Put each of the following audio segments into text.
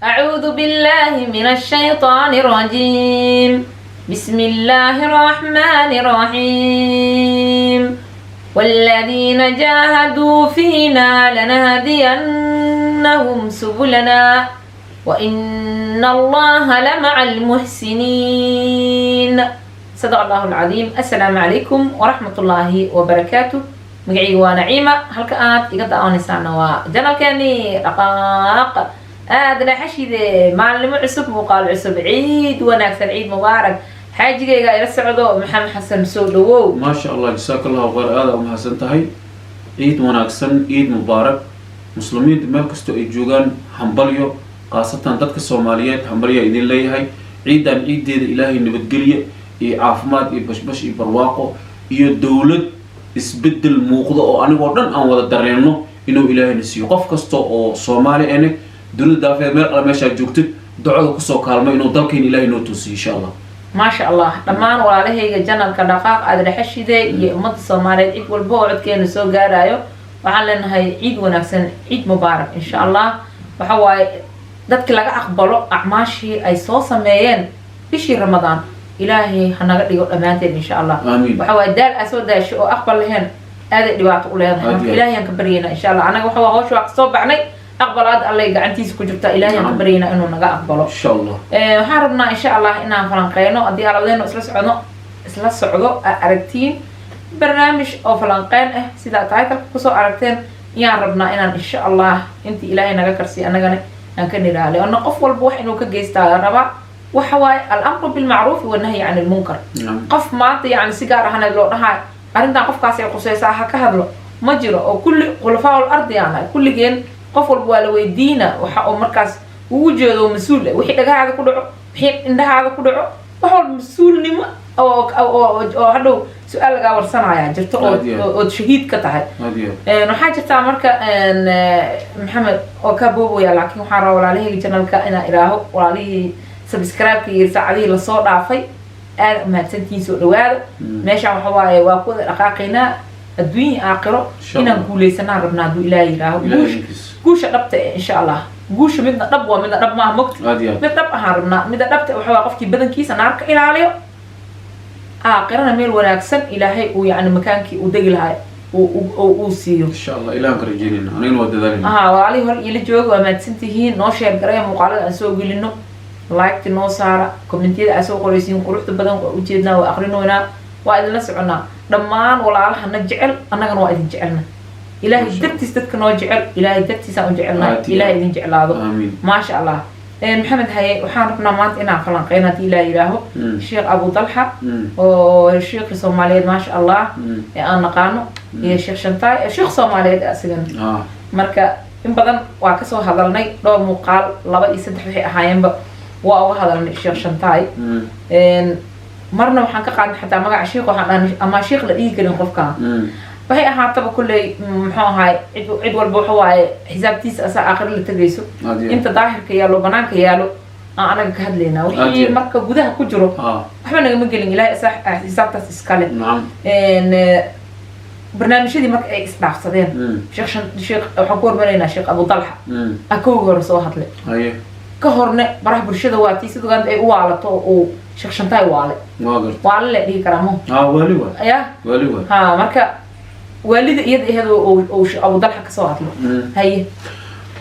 أعوذ بالله من الشيطان الرجيم. بسم الله الرحمن الرحيم. والذين جاهدوا فينا لنهدينهم سبلنا وإن الله لمع المحسنين. صدق الله العظيم. السلام عليكم ورحمة الله وبركاته. مقعي ونعيمة هلك آت إقطع ونسانا وجنال كاني رقاق أنا حشيد معلم عصب وقال عصب عيد وناكسر عيد مبارك حاجة إلى السعودة محمد حسن سودو. ما شاء الله جزاك الله خير. هذا أم حسن تهي عيد وناكسن عيد مبارك مسلمين مركزتو إجوجان حنبليو خاصة تدك الصوماليات حنبليو إذن لي هاي عيد عن عيد إلهي نبتقلية عافمات بش برواقه دولة isbedel muuqdo oo anigu dhan aan wada dareeno inuu Ilaahay nasiyo qof kasto oo Soomaali ah dawladda afeed meel kala meesha joogtid ducada ku soo kaalmo inuu dalkeen Ilaahay noo tusiyo insha Allah. ما شاء الله dhammaan walaalahayga janalka dhaqaaq aad dhaxashide iyo ummadda Soomaaliyeed cid walba oo codkeena soo gaarayo waxaan leenahay ciid wanaagsan ciid mubaarak insha Allah. waxa waaye dadka laga aqbalo acmaashii ay soo sameeyeen bishii Ramadaan إلهي هنقدر يقول أمانتين إن شاء الله. آمين. وحوى دال أسود داش وأقبل لهن هذا دبعت أولادها. إلهي هنكبرينا إن شاء الله. أنا وحوى هوش وقصوب عني أقبل هذا الله يقعنتيس كجبت إلهي هنكبرينا إنه نجا أقبله. إن شاء الله. هربنا إن شاء الله إننا فلانقينو أدي على ذين إسلا سعودو أركتين برنامج أو فلانقين سيدا تايتل كسو أركتين يا ربنا إن شاء الله أنت إلهي نجا كرسي أنا جاني نكني لها لأن قفل بوح إنه كجيستا ربع وحواي الأمر بالمعروف والنهي عن المنكر. قف ما يعني سيجارة هنا لو نهاي أرندا قف كاسي قصيصة هكذا مجرى أو كل خلفاء الأرض يعني كل جين قفل بوالو دينا وحق مركز وجود ومسؤول وحيد هذا كله حين إن هذا كله وحول مسؤول نما أو هذا سؤال جاور سنة يعني جت أو شهيد كتاه. نحاجة تعمرك إن محمد أو كابو يا لكن حرا ولا عليه جنال كائنا إلهه ولا عليه سبسكرايب كي ساعدي للصوت عفي ما تنتين سوق الواد ماشي على حواي وأقول رقاقنا الدنيا آخره هنا نقول سنة ربنا دو إلهي راه قوش ربط إن شاء الله قوش من رب ومن رب ما مقت من رب هربنا من ربط وحوا قف كي بدن كيس نارك إلى عليه آخرنا ميل وناكسن إلهي ويعني مكان كي ودقل هاي وسيو إن شاء الله إلهك رجينا أنا نود ذلك وعليه هو يلي جوج وما تنتهين نوشر قرية مقالة أسوق لنا لايك نو سارة كومنتيدا أسوق قريسين قروحت بدن وجدنا وآخريننا وإذا نسعنا دمان ولا على نجعل أنا جنوا إذا جعلنا إلهي درتي ستك نجعل إلهي درتي سأجعلنا إلهي إذا جعل هذا ما شاء الله. محمد هاي وحاربنا مات إنا فلان قينات إلهي له الشيخ أبو طلحة والشيخ الصومالي ما شاء الله أنا قانو هي الشيخ شنتاي الشيخ الصومالي أسجن مركا إن بدن وعكسوا هذا لنا لو مقال لبا يسدح في أحيان وأو هذا الشيخ شنتاي مرنا وحنا كقعد حتى ما قاعد شيخ وحنا أما شيخ لقيه كده نخفكان فهي حتى بكل محو هاي عد والبوحواي حساب تيس أسا آخر اللي تجلسوا أنت ظاهر كيالو بنان كيالو أنا كهد لنا وهي مركب جودها كجرو إحنا نجمع قلنا لا أسا حساب تسكالي إن برنامج دي مركب إسباح صدين شيخ حكور بنينا شيخ أبو طلحة أكوجر صوحت له كهرنا براه برشة واتي سيدو كان أي وعلى تو شيخ شنتاي وعلى اللي كرامه والي يا والي مركا والد يد هذا أو أبو ضلحة كسوات له هي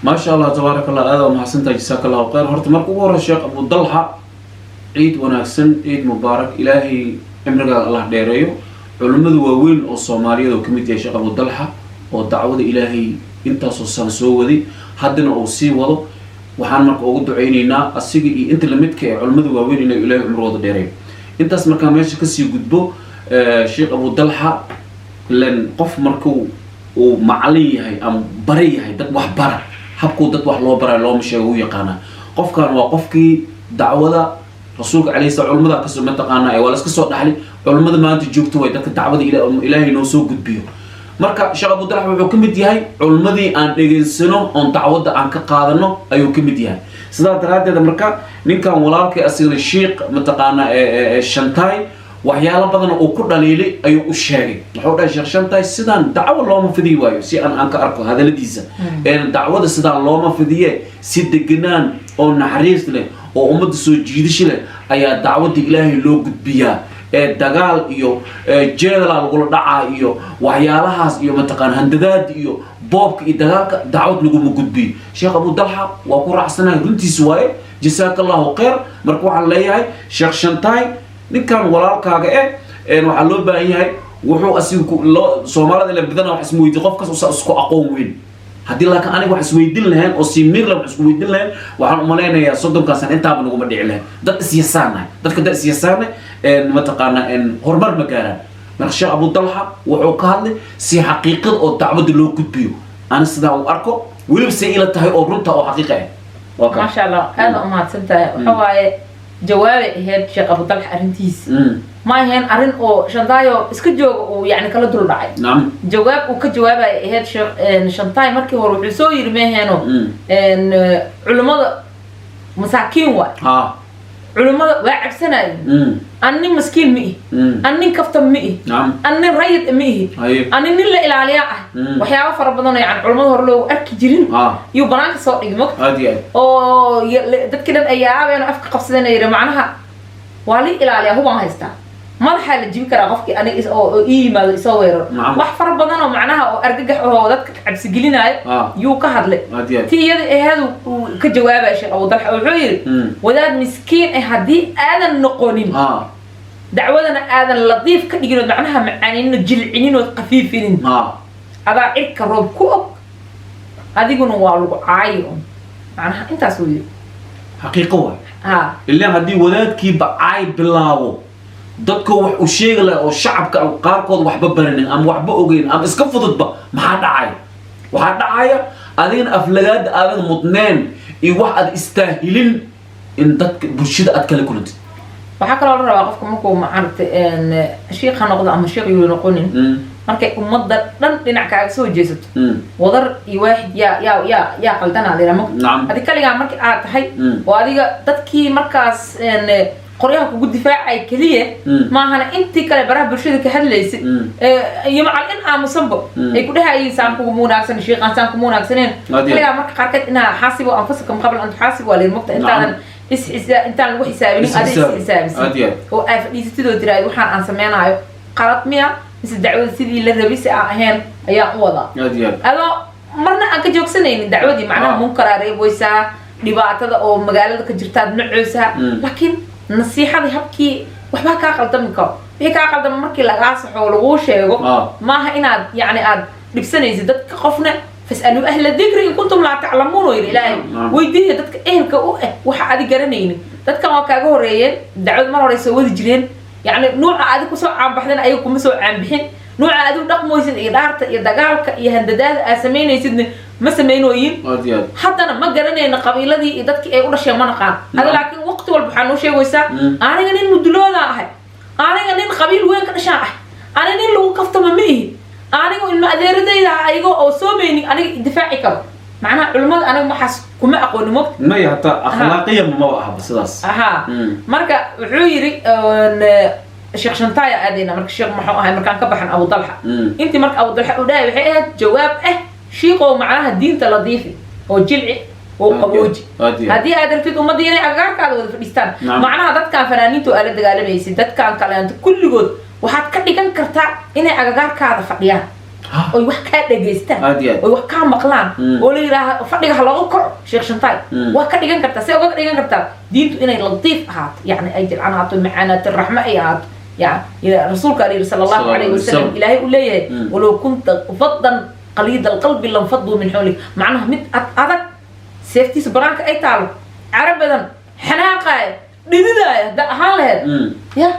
ما شاء الله تبارك الله. هذا وما حسنت جزاك الله خير. هرت مركو ورا الشيخ أبو ضلحة عيد وناكسن عيد مبارك إلهي عمرك الله ديريو علماء ووين الصومالية وكمية يا شيخ أبو ضلحة والدعوة إلهي أنت صوصان سوودي حدنا أو سي وضو waxaan marka ugu duceynaynaa asiga iyo inta la midka ee culimada waaweyn inay Ilaahay umrooda dheereeyo intaas marka meesha ka sii gudbo Sheikh Abu Dalha lan qof markuu uu macallin yahay am bari yahay dad wax bara habku dad wax loo baray loo sheego u yaqaana qofkan waa qofkii dacwada rasuulka Kaleey culimada ka soo mataqaana ay wala iska soo dhaxli culimada maanta joogto way dadka dacwada Ilaahay noo soo gudbiyo marka Sheikh Abu Dalha wuxuu ka mid yahay culimadii aan dhageysano on dacwada aan ka qaadano ayuu ka mid yahay sidaa daraadeed marka ninkan walaalkay asagna Sheikh mataqaana Shantaay waxyaalo badan oo ku dhaliilay ayuu u sheegay wuxuu dhahay Sheikh Shantaay sidaan dacwo looma fidii waayo si aan ka arko hadaladiisa dacwada sidaan looma fidiye si deganaan oo naxariis leh oo ummadda soo jiidasho leh ayaa dacwadda ilaahay loo gudbiyaa ee dagaal iyo jeedala lagula dhacaa iyo waxyaalahaas iyo mataqaan handadaad iyo boobka iyo dagaalka dacwad laguma gudbiyo sheekh Abu Dalha waa ku raacsanahay runtiisa waaye jasaakallahu khayr marka waxaan leeyahay sheekh Shantaay ninkan walaalkaaga waxaa loo baahan yahay wuxuu asigu Soomaalida la badan wax isweydiin qofkaas isku aqoon weyn haddii laakiin aniga wax isweydiin lahayn oo si mir la wax isku weydiin lahayn waxaan u maleynayaa 30 sano intaaba naguma dhici lahayn dad isyasaanay dadka dad isyasaanay mataqaana horumar ma gaaraan marka sheekh Abu Dalha wuxuu ka hadlay si xaqiiqad oo dacwada loo gudbiyo ana sidaa u arko waliba si ila tahay oo runta oo xaqiiqo ah ما شاء الله هذا ما تنتهي وحواي جوابي هيك شيخ أبو طلحة أرنتيس ما هين أرن أو شنطايو إسكجو ويعني كلا دول رعي نعم جواب وكجواب هيك شيخ شنطاي مركي هو روحيسو يرميه هنو إن علماء مساكين واحد علماء واعب سنة أني مسكين مئي أني كفتم مئي أني ريد مئي أني نلا إلى علياء وحياة فربنا يعني علماء هرلو أركي جرين يبرانك صوت يجمك أو تذكر الأيام أنا أفكر قصدنا يرى معناها والي إلى علياء هو ما هيستا ما الحال تجيب كرا غفكي أنا أو إيميل يصور وحفر ربنا معناها أو أرجع هو ذاتك عبس جلينا يو كهر لي تي هذا كجواب يا شيخ أبو طلحة وعير وذا مسكين هدي أنا النقونين دعوتنا هذا اللطيف كان يقولون معناها معنين جلعين وخفيفين هذا إيك الرب كوب هذه يقولون والله عايون معناها أنت سوي حقيقة اللي هدي وذات كي بعاي بلاو dadka wax u sheegay oo shacabka qaarkood waxba baranin ama waxba ogeyn ama iska fududba maxaa dhacay waxa dhacaya adina aflagaad aadan mudneen iyo wax aad istaahilin in dadka bulshada aad kala kulantid waxa kale oo la rabaa qofka markuu maartay sheekh noqdo ama sheekh uu noqonin markay ummadda dhan dhinac kaaga soo jeesato wadar iyo waaxid ya qaldana leeyahay hadii kaliya markii aad tahay oo adiga dadkii markaas qoryaha kugu difaacay kaliya ma ahana intii kale baraha bulshada ka hadlaysay iyo macal in aamusanba ay ku dhahaayeen kugu munaagsan sheeqan kugu munaagsaneen kaliya marka qarqad ina xaasibo anfusakum qabla an tuhaasibu wal maqta intaan lagu xisaabin adiga oo ay fadhiisatidoo tiraay waxaan aan sameeynayo qalad miya is dacwada sidii la rabay si aan ahayn ayaa u wada ado marna aan ka joogsanaynin dacwadii macnaha munkar reeboysa dhibaatada oo magaalada ka jirta nacoosa laakiin nasiixada habkii waxba ka qaldami karo wixii ka qaldam markii laga saxo lagu sheego maaha inaad yani aad dhibsanaysid dadka qofna fasalu ahla dhikri in kuntum la ta'lamun wa ilaahi weydiiya dadka ehelka u waxa aad garanaynin dadka waa kaaga horeeyeen dacwad mar hore soo wadi jireen yani nooca aad ku soo caanbaxdeen ayagu kuma soo caanbixin nooca aad u dhaqmoysid iyo dhaarta iyo dagaalka iyo handadaada aad sameynaysid ما سمينوين حتى ما قرنينا قبيلتي إذا كي أقول شيء ما نقال هذا لكن وقت والبحانو شيء ويسا أنا جنين مدلونا أحد أنا جنين قبيل وين كنشاح أنا جنين لو كفت مميه أنا جنين ما أدري إذا أيجو أو سوميني أنا دفاعي كم معناها علماء أنا ما حس كم أقول نمط ما يحتى أخلاقيا ما وقع بس مركا عيري الشيخ شنطاي أدينا مركا الشيخ محو هاي مركان كبحن أبو طلحة أنت مركا أبو طلحة وداي وحيد جواب شيقو معاها الدين تلضيفي هو جلعي هو قبوجي هذه أدركت أمة ديني أجار كذا في الإسلام معناها ذات كان فنانين تقال دجال ميسي ذات كان كلام كل جود وحد كان كرتا إني أجار كذا فقيان ويوح كذا جيستا ويوح كان مقلان ولي راه فقيه حلاقو كر شيخ شنطاي وحد كان كرتا سيوقع كان كرتا دين إني لطيف هات يعني أجل أنا هات المعاناة الرحمة هات يعني رسول كريم صلى الله عليه وسلم إلهي يقول لي ولو كنت فضا قليد القلب اللي انفضوا من حولك معناها مد أدك سيفتي سبرانك أي تعلق عربا حناقة ديدايا ده هالهد يا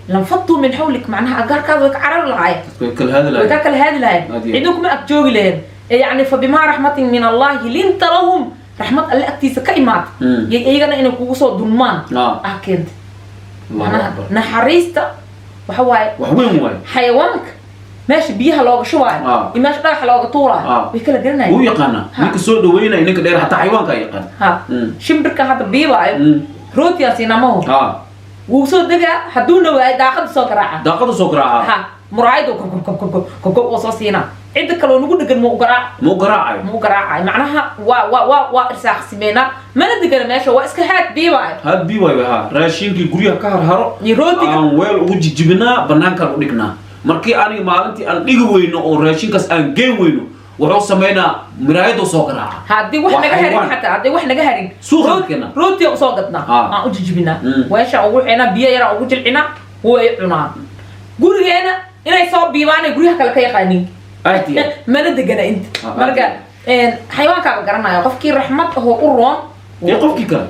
لانفضوا من حولك معناها أجار كذا عرب العاية وكل هذا الهين عندكم أكجوج لهن يعني فبما رحمة من الله لنت لهم رحمة الله أكتيس كإمات يجينا إنه كوسو دمان أكيد معناها نحريستا وحواي حيوانك ماشي بيها لوغ شواي ماشي راح لوغ طورا ويكلا قرنا هو يقانا نيك سو دوينا انك دير حتى حيوان كا يقان شمبركا هذا بيباي روتيا سينامو وسو دغا حدونا واي داقد سو قراعه مرايدو كوكو وصو سينا عندك كلو نقول لك مو قراعي مو قراعي معناها وا إرساق سمينا ما ندقنا ماشي واسكحات بيواي هاد بيواي ها راشين كي قريها كهر هرو يروتي ويل وجي جبنا بنان كار ودقنا markii ani maalintii aan dhigi weyno oo raashinkaas aan geen weyno wuxuu sameynaa miraayado soo qaraaca hadii wax naga harin xataa hadii wax naga harin suuqkeena rooti oo soo gadna aan u jijibina weesha ugu xina biyo yar ugu jilcina way cunaan gurigeena inay soo biibaan guriga kale ka yaqaanin aadiya mana degana inta marka xayawaanka garanaya qofkii raxmad oo u roon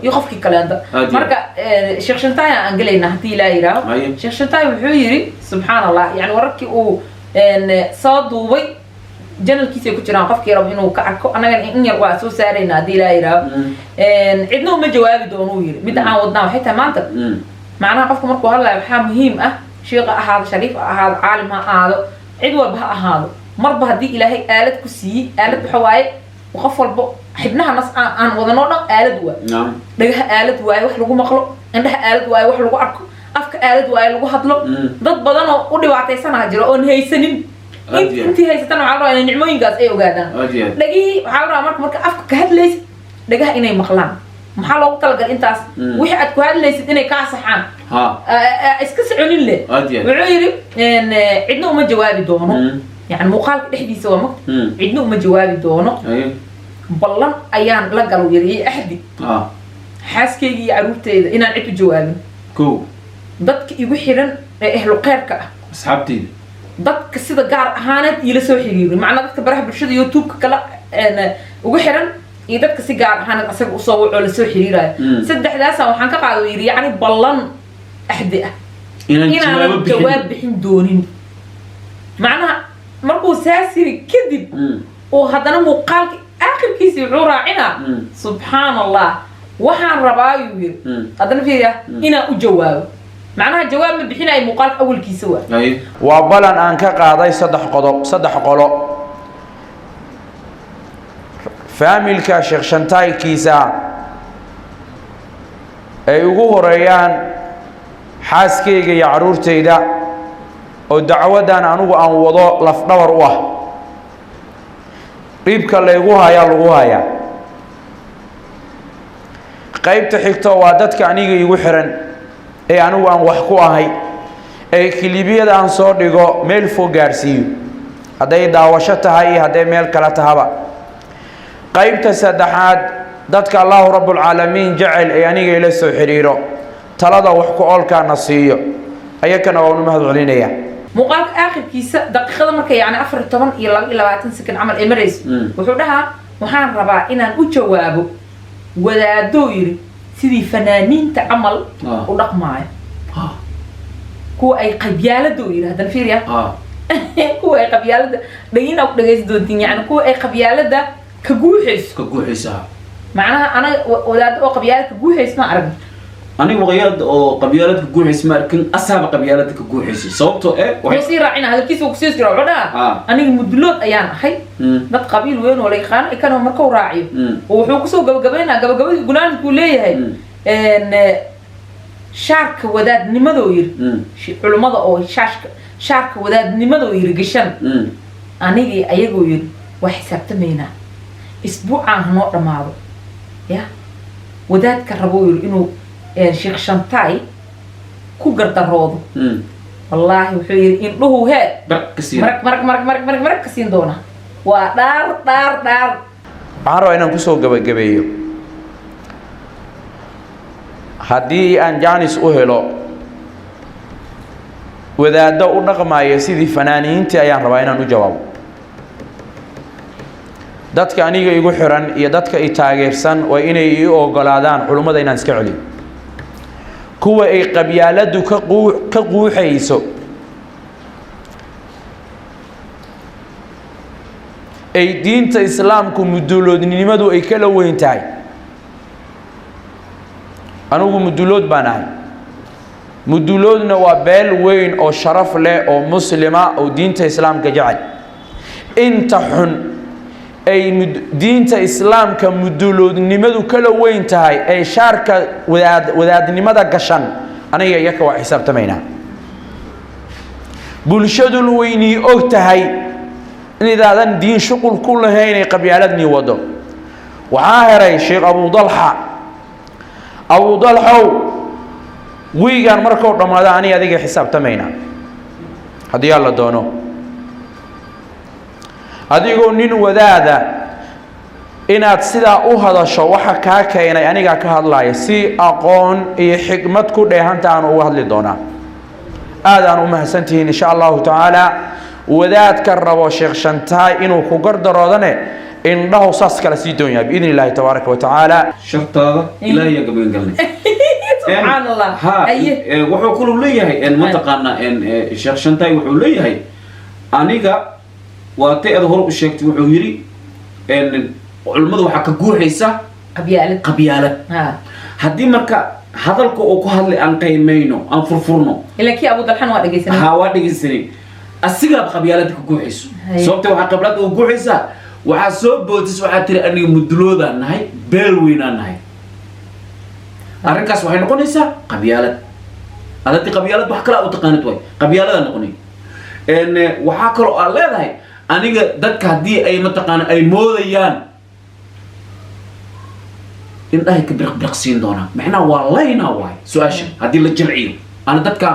يقفك كلام ده مركا شيخ شنتاي أنجلينا هتي لا يراه شيخ شنتاي وحيري سبحان الله يعني وركي أو إن صاد وبي جنال كيسي كتير قفك يا رب إنه كأكو أنا إني أرواح سارينا هتي لا يراه إن عندنا ما جواب دونوير متعودنا وحتى ما أنت معناها قفك مركو هلا بحام مهم شيخ هذا شريف هذا عالم هذا عدوى بها هذا مربى هدي إلهي آلة كسي آلة بحواي وقفل بق حبناها ناس عن وضنونا آلة دواء نعم لقاها آلة دواء وح لقوا مخلو عندها آلة دواء وح لقوا عرق أفك آلة دواء لقوا هطلو ضد بدنا ودي وعطي سنة هجرة أون هي سنين أنت هي سنة على رأي نعمين جاز أيه وقاعدنا لقي على رأي مرك أفك كهاد ليس لقاها إني مخلان محل وقت لقى أنت وحد كهاد ليس إني كاسحان اسكس عنين لي وعيري إن عندنا وما جوابي دونه يعني مخالف إحدي سوا مك عندنا وما جوابي دونه بلان أيان لقالوا يري أحدي حاسكي يعرفتي إن عيب جوابي كو ضدك يوحيرن أهل قيرك أصحابتي ضدك سيدا قار هانت يلسوا حقيقي معنى ضدك براه بالشدة يوتيوب كلا أنا وحيرن يضدك سيجار هانت أصير أصور على سوي حريرة سد حداثة وحنك قالوا يري يعني بلان أحدي إن الجواب بحين دونين معناها مركو ساسي كذب وهذا مقال آخر كيسي عراعنا سبحان الله وحان ربايو هذا فيها إنا أجواب معناها جواب من بحين أي مقال أول كيسوا وبلن أنك قاضي صدح قلو فاميلكا شيخ شنتاي كيسا أي هريان حاسكيغي يعرورتيدا ودعودان أنو أن وضو لفدور واه قيبك اللي يقوها قيبت حكتو وادتك عنيق يوحرن اي انو ان وحكوها هاي اي كليبية ان صور ديقو ميل فو غارسيو هداي داوشتها هاي هداي ميل كالاتهابا قيبت سدحاد دتك الله رب العالمين جعل اي عنيق يلسو حريرو تلادا وحكو اولكا نصيو ايكنا ونمهد علينا مقال آخر كيس دقيقة مركي يعني أفر طبعا إلا 20 سكن عمل إمريز وحولها وحان ربا إنان أجوابه ولا دوير سيدي فنانين تعمل ودق معي كو أي قبيالة دوير هذا الفيريا كو أي قبيالة دقينا وقدقيس دونتين يعني كو أي قبيالة دا كجوحيس معناها أنا ولا دو قبيالة كجوحيس ما أعرف أنا وغيرت أو قبيلتك جوحيس لكن أصحاب قبيلتك جوحيس صوبته إيه وحصير عنا هذا الكيس وكسيس كده عنا أنا المدلوت أيان حي نت قبيل وين ولا يخان كانوا مركو راعي وحوكسوا قبل يقولان كلية هاي إن شارك وداد نمدوير علماء أو شارك وداد نمدوير قشن أنا جي أيجوير وحسبت مينا أسبوع عن هنوع رماضو يا وداد كربوير إنه شيخ شنتاي كوجر دروض والله وحير إن له هاد مرك كسين دونا ودار عارو إنهم كسو جبيو هدي أن جانس أهلو وإذا دو نقمة يسيدي فنانين تيان ربعنا نجواب dadka aniga igu xiran iyo dadka ay taageersan waa inay ii ogolaadaan culumada inaan iska celiyo kuwa ay qabyaaladu ka quuxayso ay diinta islaamku muduloodnimadu ay kala weyn tahay anigu mudulood baan ahay muduloodna waa beel weyn oo sharaf leh oo muslima oo diinta islaamka jecel inta xun ay diinta islaamka muduloodnimadu kala weyn tahay ay shaarka wadaadnimada gashan aniga iyaka waa xisaabtamaynaa bulshaduna weynii og tahay inidaadan diin shuqul ku lahaynay qabyaaladnii wado. waxaa heray sheekh abu dalxow wiigaan markuu dhammaado ani adiga xisaabtamayna haddii alla doono, adigoo nin wadaada inaad sidaa u hadasho waxa kaa keenay anigaa ka hadlaya, si aqoon iyo xikmad ku dheehanta aan uga hadli doonaa. aadaan u mahadsantihiin insha allahu tacaala. wadaadka rabo sheekh Shantaay inuu ku gardaroodane indhahu saas kala sii doonyaa biidni illaahi tabaaraka wa tacaala. shartaada ilaahay ya gaban galnay subxaan allah. haye wuxuu kulu leeyahay ma taqaana sheekh Shantaay wuxuu leeyahay aniga waa teed hor u sheegtay, wuxuu yiri culimadu waxa ka guuxaysa qabyaalad. haddii marka hadalka uu ku hadlay aan qiimayno aan furfurno ilaa kii Abu Dalxan waa dhageysanay waa dhageysanay asiga qabyaalad ka guuxayso sababta waxa qablad uu guuxaysa waxa soo bootis waxa tiri aniga mudulooda nahay beel weynaan nahay. arrinkaas waxay noqonaysaa qabyaalad. adati qabyaalad wax kala u taqaanid way qabyaalada noqonay. waxa kale oo aan leedahay aniga dadka hadii ay mataqaan ay moodayaan in ay ka birqsiin doona macna waa layna way su'aasha hadii la jilciyo ana dadka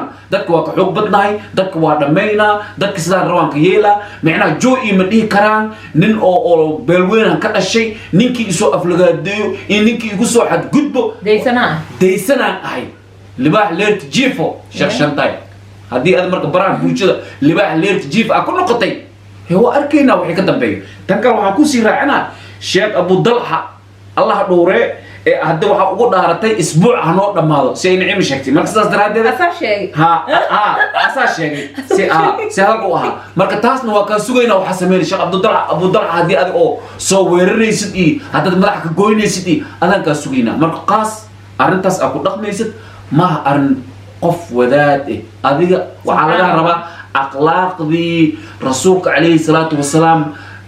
waa ka xoog badnahay, dadka waa dhameeyna, dadka sida rawanka yeela macna joo ima dhii karaan nin oo beelweyn ka dhashay ninkii soo aflagaadeeyo in ninkii igu soo xad gudbo deysana ahay libaax leert jiifo sheekh Shantaay hadii aad marka baraan bulshada libaax leert jiif ku noqotay هو أركينا وحي كتب بيه تنكر وحكوسي راعنا شيخ أبو ضلحة الله دوره هذا وحقول دارتي أسبوع هنوع دماغه سين عيم شكتي ما كسر دراد ده أساس شيء أساس شيء سهلكوها مركتاس نواكا سوينا وحسمين شيخ أبو ضلحة هذه أو صورني سدي هذا المرح كجويني سدي أنا كسوينا مركاس أرنتاس أكو دقني سد ما أرن قف وذاته هذه وعلى ربا أخلاق ذي رسولك عليه الصلاة والسلام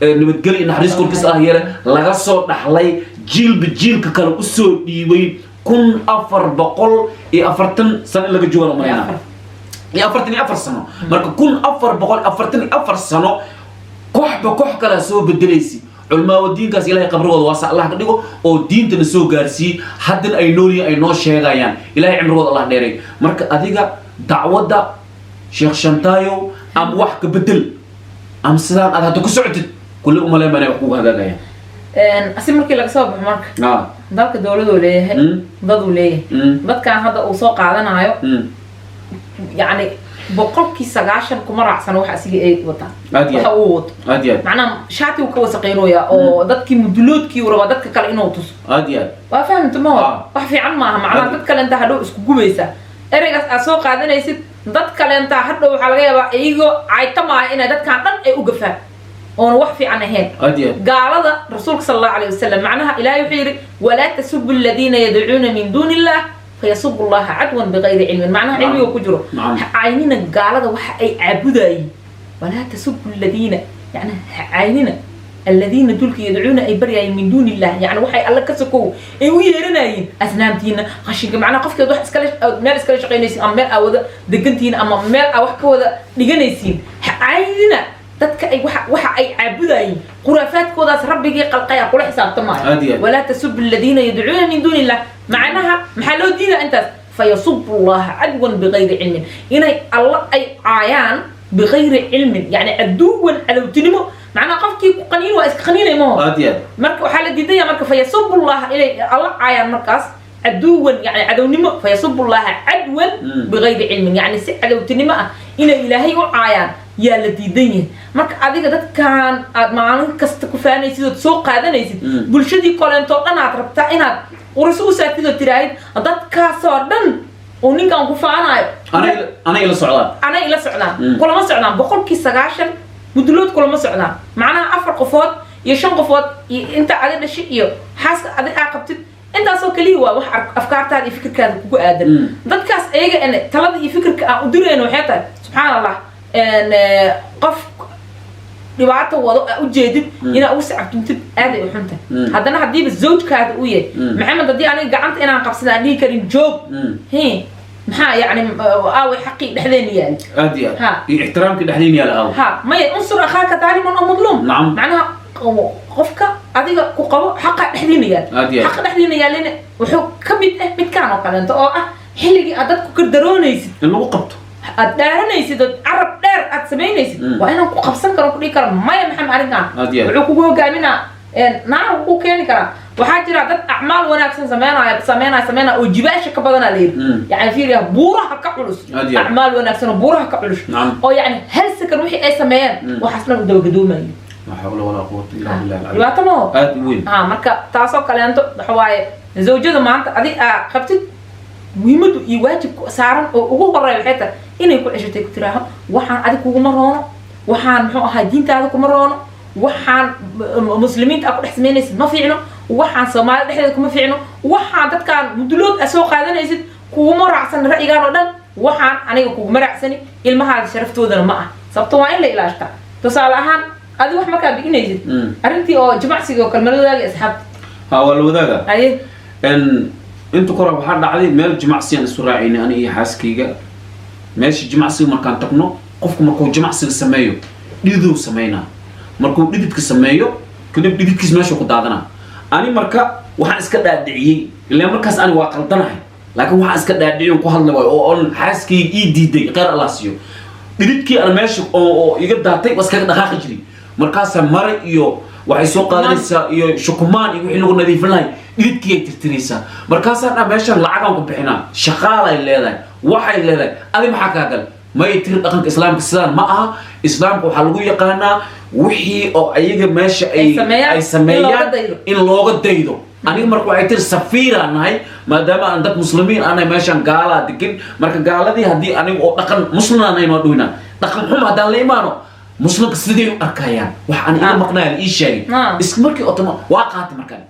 نبتقلي إن حريص كل كسر هي لغصو نحلي جيل بجيل ككلو أسود يوين كن أفر بقول أفرتن سنة اللي جوا مرينا أفرتني أفر سنة مرك كن أفر بقول أفرتني أفر سنة كح بكح كلا سو بدريسي علماء الدين كاس إلهي قبره وواسع الله كديكو أو دين تنسو جارسي حد أي نوري أي نوش شيغايان إلهي عمره الله ديري مرك أديك دعوة دا شيخ شانتايو أم وحك بدل أم سلام هذا تكسعت كل لا ما يحكوا هذا جاي أسمع كي لك صوب مرك ذاك الدولة وليه ضد وليه بد كان هذا أوساق علىنا عيو يعني بقولك سجاشن كمرة أحسن واحد أسيء إيه وطا وحوط معنا شاتي وكوس قيرويا أو ذاتك مدلود كي ورا ذاتك كلا إنوتوس وفهمت ما هو وحفي عن معنا ذاتك كلا أنت هدو اسكو جويسة أرجع أسوق هذا يصير ذاتك كلا أنت هدو حلقة بقى إيجو عيتما إن ذاتك عن أي وقفة أنا وحفي عن هين قال هذا رسولك صلى الله عليه وسلم معناها إلهي يحير ولا تسبوا الذين يدعون من دون الله فيسب الله عدوا بغير علم معناها علمي وكجره عيننا قال هذا وح أي عبداي ولا تسبوا الذين يعني عيننا الذين دولك يدعون أي بريا من دون الله يعني وحي الله كسكو أي ويرناين أسنامتين خشيك معنا قفك دوح إسكالش أو مال إسكالش قينيسين أم مال أو دقنتين أم مال أو حكوا لجنيسين عيننا تتك أي وح أي عبداي خرافات كوداس ربي قلقيا كل حساب تمام ولا تسب الذين يدعون من دون الله معناها محلو دينا أنت فيسب الله عدوا بغير علم هنا الله أي عيان بغير علم يعني عدوا على تنمو معناها قفكي قنين واسقنين ما مرك وحالة جدية مرك فيسب الله إلى الله عيان مركز عدوا يعني عدو نمو فيسب الله عدوا بغير علم يعني عدو تنمو إلى إلهي وعيان يا الذي مرك أديك ده كان معنا كستكفاني يصير سوق هذا يصير بلشدي كلام توقعنا عتربتا إنها ورسول ساتيد ترايد ده كاسردن ونين كان كفانا أنا إلى السعودان كل ما سعودان بقول كيسجاشن مدلوت كل ما سعودان معنا أفر قفوت يشون قفوت أنت عدد الشيء حاس عدد عقبت أنت أصلا كليوا وح أفكار تاني يفكر كذا كوكو آدم ده كاس إيجا إن تلاقي يفكر كأدري إنه حتى سبحان الله إن قف لبعته وضع أوجدت هنا أوسع بتمتد هذا وحنته هذا أنا هدي بالزوج كهذا وياه محمد دي أنا قعدت أنا قبضت عليه كريم جوب هي maxaa yani aaway xaqii dhexdeena yaali ادي ها. احترامك دحلين يا الاو ha maya unsur akhaaka daaliman oo madluum نعم macnaha qofka adiga ku qabo xaqa dhexdeena yaali ادي xaqa dhexdeena yaalina wuxuu ka mid ah midkaan oo kaleento oo ah xilligii aad dadku ka daroonaysid انو قبطه aad dhaaranaysid oo carab dheer aad samaynaysid waa inaan ku qabsan karo ku dhihi karo maya maxamed arrinkan ادي wuxuu kugu hogaaminaa naar uu keeni karaa waxaa jira dad acmaal wanaagsan sameynaya oo jibaasha ka badanaa leeyahay yani fiiriya buuraha ka culus acmaal wanaagsan oo buuraha ka culus oo yani hal sakan wixii ay sameeyeen waxaas dhan u dabagadoomaya لا حول ولا قوه الا بالله العلي dhibaato ma ادي وين marka taasoo kaleento waxa waaye zawjada maanta adig aa qabtid muhiimadu iyo waajibku saaran oo ugu horeeya waxay tahay inay ku ceshatay ku tiraaho waxaan adig kuguma roono waxaan muxuu ahaa diintaada kuma roono waxaan muslimiinta aad ku dhex samaynaysid ma fiicno waxaan soomaalida dhexdeeda kuma fiicno waxaan dadkaan mudulood aad soo qaadanaysid kuguma raacsan ra'yigaan oo dhan waxaan aniga kuguma raacsani ilmahaada sharaftoodana ma ah sababto waa in la ilaashtaa tusaale ahaan adi wax markaa biginaysid arrintii oo jimacsiga oo kalmaladaaga asxaabta ها والوداغا haye ان انت كره waxaa dhacday meel jimacsiyan isu raacayna ani iyo xaaskayga meesha jimacsiga markaan tagno qofku markuu jimacsiga sameeyo dhididuu sameynaa markuu dhididka sameeyo kadib dhididkiis meesha ku daadana ani marka waxaan iska dhaadhiciyay ilaa markaas ani waa qaldanahay laakiin waxaan iska dhaadhiciyay ku hadlay oo on xaaskayga ii diiday qeer Allah siiyo dhididkii aan meesha oo iga daatay was kaga dhaqaaqi jiray markaas mare iyo waxay soo qaadanaysaa iyo shukumaan iyo wixii lagu nadiifin lahay dhididkii ay tirtiraysaa markaasaa dhan meeshan lacag aan ku bixinaa shaqaal ay leedahay waxay leedahay adi maxaa kaa gal may tiri dhaqanka islaamka sidaan ma aha islaamka waxaa lagu yaqaanaa wixii oo ayaga meesha ay sameeyaan in looga daydo aniga marka waxay tiri safiiraan nahay maadaama aan dad muslimiin aanay meeshan gaalaa degan marka gaaladii haddii aniga oo dhaqan muslim aan ahayn waa dhuynaa dhaqan xum haddaan la imaano muslimka sidee u arkayaan wax aan iga maqnayn ii sheegay isla markii otoma waa qaatay markaan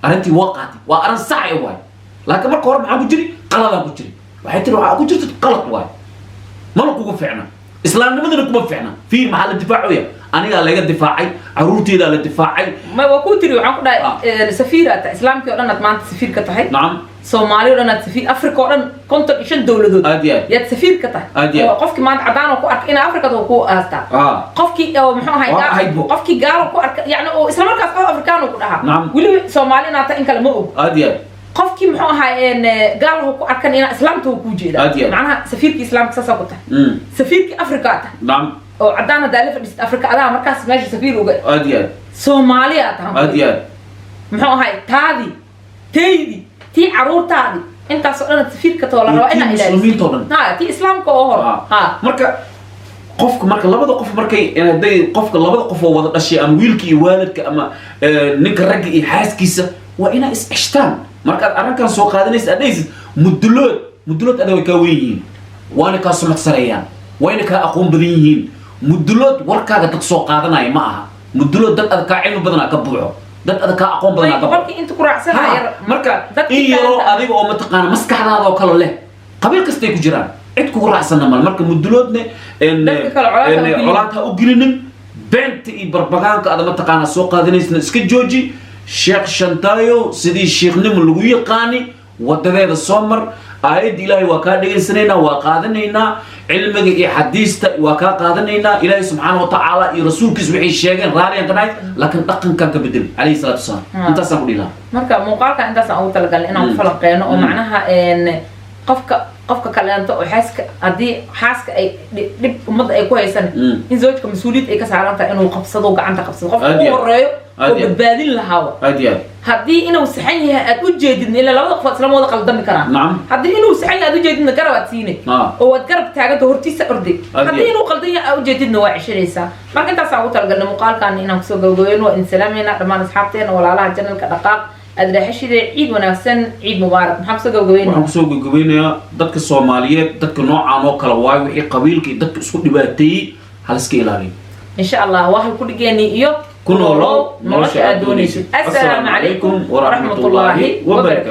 arrintii waa qaatay waa arrin sax ah waay laakiin marka hore maxaa ku jiri qaladaan ku jiri waxay tiri waxaa ku jirta qalad waay mana kugu fiicna islaamnimadana kuma fiicna fiir maxaa la difaacaya anigaa laga difaacay caruurteedaa la difaacay ma waa ku tiri waxaan ku dhahay safiirata islaamkii oo dhan aad maanta safiir ka tahay nacam soomaaliya oo dhan aad safiir afrika oo dhan 55 dowladood yaad safiir ka tahay qofkii maanta cadaan oo ku arka in afrika uu ku aastaa qofkii oo muxuu ahay qofkii gaalo ku arka yani oo isla markaas qof afrikaan uu ku dhahaa weli soomaaliya inaad tahay in kale ma og qofkii muxuu ahay gaalo ku arkan ina islaamta uu ku jeeda macnaha safiirkii islaamka saas ku tahay safiirkii afrika tahay nacam oo cadaan hadaa la fadhiista afrika adaa markaas meesha safiir uga soomaaliya tahay muxuu ahay taadi taydi tii caruurtaadi intaas oo dhan safiirka too la rabaa inaa ilaaliso ha tii islaamka oo hor ha marka qofka marka labada qof markay haday qofka labada qof oo wada dhashay ama wiilka iyo waalidka ama ninka ragga iyo xaaskiisa waa inay is cishtaan markaad arrinkan soo qaadanaysa adaysid mudulood adaa way kaa weyn yihiin waana kaa sumad sareeyaan wayna kaa aqoon badan yihiin mudulood warkaaga dad soo qaadanaya ma aha mudulood dad aad kaa cilmi badanaa ka buuxo dad aad kaa aqoon badanaa ka buuxo inta ku raacsanaya marka in yaroo adiga oo mataqaana maskaxdaada oo kale leh qabiil kastay ku jiraan cid kugu raacsanna mal marka muduloodne colaad ha u gelinin beenta iyo barbagaanka aad mataqaana soo qaadanaysna iska jooji sheekh shantaayo sidii sheekhnimo lagu yaqaani wadadeeda soo mar aayadda ilaahay waa kaa dhegaysanaynaa waa qaadanaynaa cilmiga iyo xadiista waa kaa qaadanaynaa ilaahay subxaana watacaala iyo rasuulkiis waxay sheegeen raaliyan ka nahay laakiin dhaqankan ka bedel calayhi salaatu wasalaam intaasaan ku dhihi lahaa marka muuqaalkan intaasaan ugu talagalnay inaan ku falanqeyno oo macnaha qofka kaleento oo xaaska haddii xaaska ay dhib ummadda ay ku haysan in zawjka mas-uuliyad ay ka saaran tahay inuu qabsado gacanta qabsado qofka ugu horeeyo oo badbaadin lahaa haddii inuu saxan yahay aad u jeedidna ilaa labada qofood isla wada qaldami karaan haddii inuu saxan yahay aad u jeedidna garab aad siinay oo waad garab taaganta hortiisa orday haddii inuu qaldan yahay aad u jeedidna waa cishanaysaa marka intaasaan ugu talagalnay muuqaalkan inaan kusoo gabagabayno waa idin salaamayna dhammaan asxaabteena walaalaha janalka dhaqaaq adraaxashide ciid wanaagsan ciid mubaarak maxaan kusoo gabagabaynaa waxaan kusoo gabagabaynayaa dadka soomaaliyeed dadka noocaan oo kale waayo wixii qabiilka iyo dadka isku dhibaateeyey haliska ilaaliyo insha allah waa hal ku dhigeeni iyo ku noolow nolosha aad doonaysid assalaamu calaykum waraxmatullaahi wabarakaatu